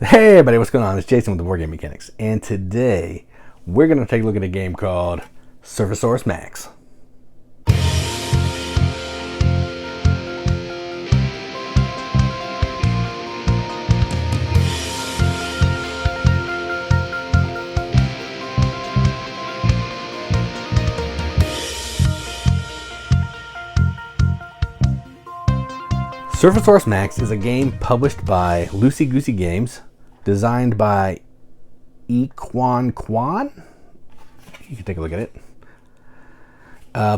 Hey everybody, what's going on? It's Jason with the Boardgame Mechanics, and today we're going to take a look at a game called Surfosaurus MAX. Surfosaurus MAX is a game published by Loosey Goosey Games, designed by Quan. You can take a look at it.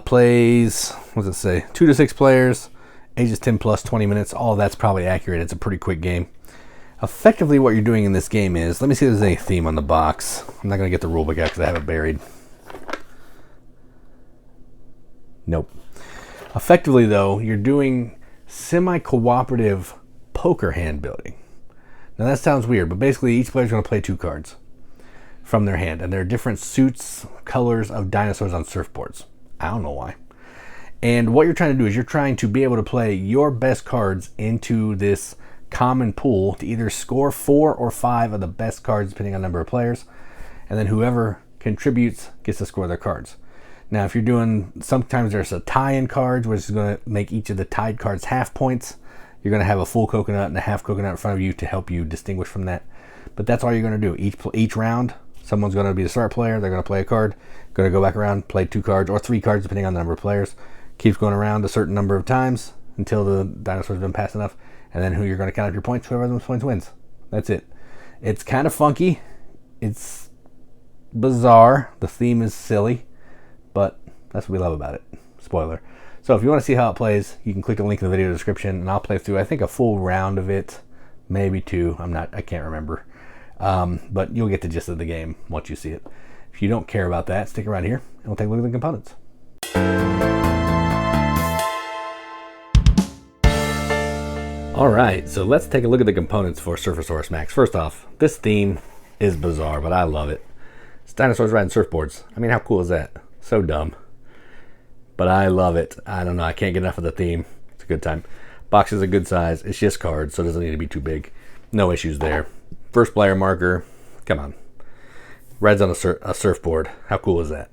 Plays, what does it say? 2 to 6 players, ages 10 plus, 20 minutes. All of that's probably accurate. It's a pretty quick game. Effectively, what you're doing in this game is, let me see if there's any theme on the box. I'm not going to get the rulebook out because I have it buried. Nope. Effectively, though, you're doing semi-cooperative poker hand building. Now that sounds weird, but basically each player is going to play 2 cards from their hand, and there are different suits, colors of dinosaurs on surfboards. I don't know why. And what you're trying to do is you're trying to be able to play your best cards into this common pool to either score 4 or 5 of the best cards depending on number of players, and then whoever contributes gets to score their cards. Now, if you're doing, sometimes there's a tie-in cards, which is going to make each of the tied cards half points. You're going to have a full coconut and a half coconut in front of you to help you distinguish from that. But that's all you're going to do. Each round, someone's going to be the start player. They're going to play a card, going to go back around, play 2 cards or 3 cards, depending on the number of players. Keeps going around a certain number of times until the dinosaur's been passed enough. And then you're going to count up your points. Whoever has the most points wins. That's it. It's kind of funky. It's bizarre. The theme is silly. But that's what we love about it. Spoiler. So if you want to see how it plays, you can click the link in the video description, and I'll play through, I think, a full round of it, maybe 2. I can't remember. But you'll get the gist of the game once you see it. If you don't care about that, stick around here, and we'll take a look at the components. All right, so let's take a look at the components for Surfosaurus MAX. First off, this theme is bizarre, but I love it. It's dinosaurs riding surfboards. I mean, how cool is that? So dumb. But I love it. I don't know. I can't get enough of the theme. It's a good time. Box is a good size. It's just cards, so it doesn't need to be too big. No issues there. First player marker. Come on. Rides on a surfboard. How cool is that?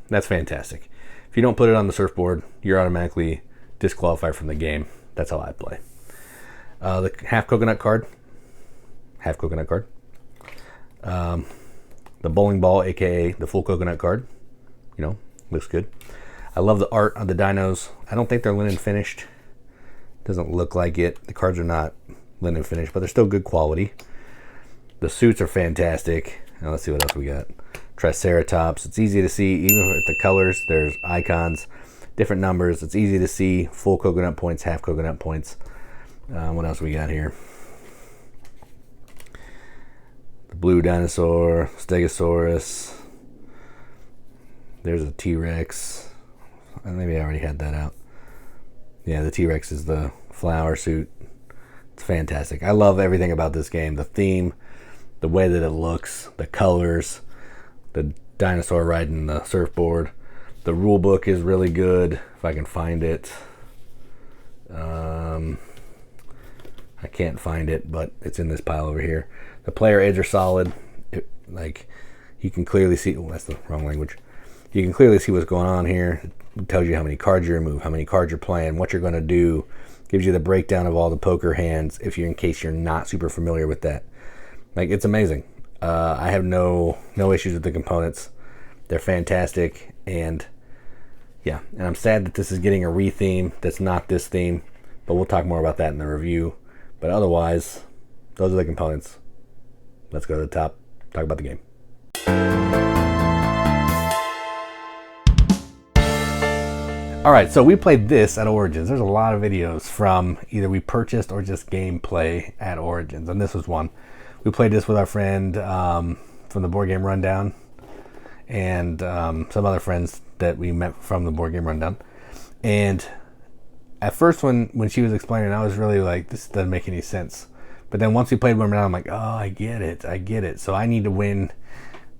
That's fantastic. If you don't put it on the surfboard, you're automatically disqualified from the game. That's how I play. The half coconut card. Half coconut card. The bowling ball, aka the full coconut card. You know, looks good. I love the art on the dinos. I don't think they're linen finished. Doesn't look like it. The cards are not linen finished, but they're still good quality. The suits are fantastic. Now let's see what else we got. Triceratops. It's easy to see, even with the colors. There's icons, different numbers. It's easy to see. Full coconut points, half coconut points. What else we got here? The blue dinosaur, Stegosaurus. There's a T-Rex. Maybe I already had that out. Yeah, the T-Rex is the flower suit. It's fantastic. I love everything about this game. The theme, the way that it looks, the colors, the dinosaur riding the surfboard. The rule book is really good, if I can find it. I can't find it, but it's in this pile over here. The player aids are solid. You can clearly see, oh, that's the wrong language. You can clearly see what's going on here. It tells you how many cards you remove, how many cards you're playing, what you're going to do. Gives you the breakdown of all the poker hands in case you're not super familiar with that. It's amazing. I have no issues with the components. They're fantastic, and yeah. And I'm sad that this is getting a re-theme that's not this theme, but we'll talk more about that in the review. But otherwise, those are the components. Let's go to the top, talk about the game. Alright, so we played this at Origins. There's a lot of videos from either we purchased or just gameplay at Origins, and this was one. We played this with our friend from the Board Game Rundown, and some other friends that we met from the Board Game Rundown. And at first when she was explaining, I was really like, this doesn't make any sense. But then once we played one round, I'm like, oh, I get it. So I need to win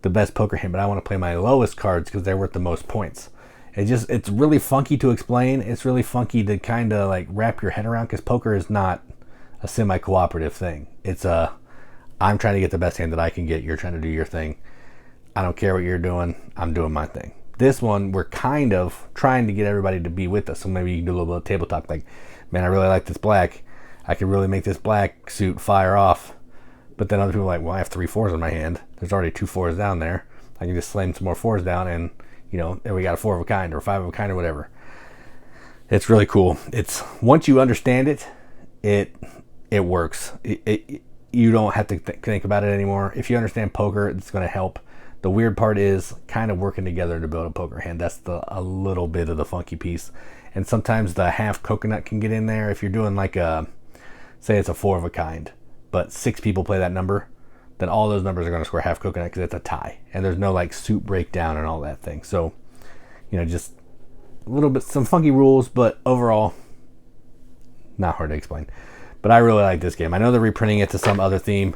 the best poker hand, but I want to play my lowest cards because they're worth the most points. It's really funky to explain. It's really funky to kind of like wrap your head around, because poker is not a semi-cooperative thing. It's a I'm trying to get the best hand that I can get. You're trying to do your thing. I don't care what you're doing. I'm doing my thing. This one, we're kind of trying to get everybody to be with us. So maybe you can do a little bit of table talk. Like, man, I really like this black. I could really make this black suit fire off. But then other people are like, well, I have 3 4s in my hand. There's already 2 4s down there. I can just slam some more 4s down and, you know, there we got a 4 of a kind or 5 of a kind or whatever. It's really cool. It's once you understand it, it works. You don't have to think about it anymore. If you understand poker, it's going to help. The weird part is kind of working together to build a poker hand. That's a little bit of the funky piece. And sometimes the half coconut can get in there. If you're doing like say it's a 4 of a kind, but 6 people play that number, then all those numbers are going to score half coconut because it's a tie. And there's no like suit breakdown and all that thing. So, you know, just a little bit, some funky rules, but overall, not hard to explain. But I really like this game. I know they're reprinting it to some other theme.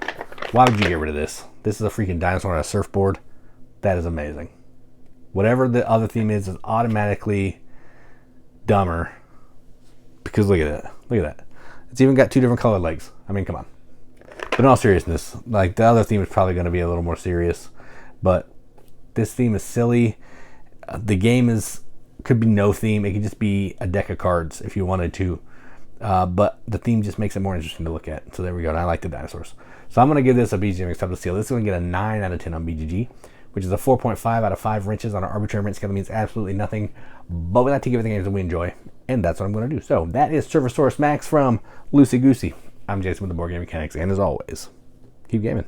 Why would you get rid of this? This is a freaking dinosaur on a surfboard. That is amazing. Whatever the other theme is automatically dumber. Because look at that. Look at that. It's even got 2 different colored legs. I mean, come on. But in all seriousness, like the other theme is probably going to be a little more serious. But this theme is silly. The game could be no theme. It could just be a deck of cards if you wanted to. But the theme just makes it more interesting to look at. So there we go. And I like the dinosaurs. So I'm going to give this a BGG acceptance seal. This is going to get a 9 out of 10 on BGG, which is a 4.5 out of 5 wrenches on an arbitrary wrench scale. That means absolutely nothing. But we like to give it the games that we enjoy. And that's what I'm going to do. So that is Surfosaurus MAX from Loosey Goosey. I'm Jason with the Board Game Mechanics. And as always, keep gaming.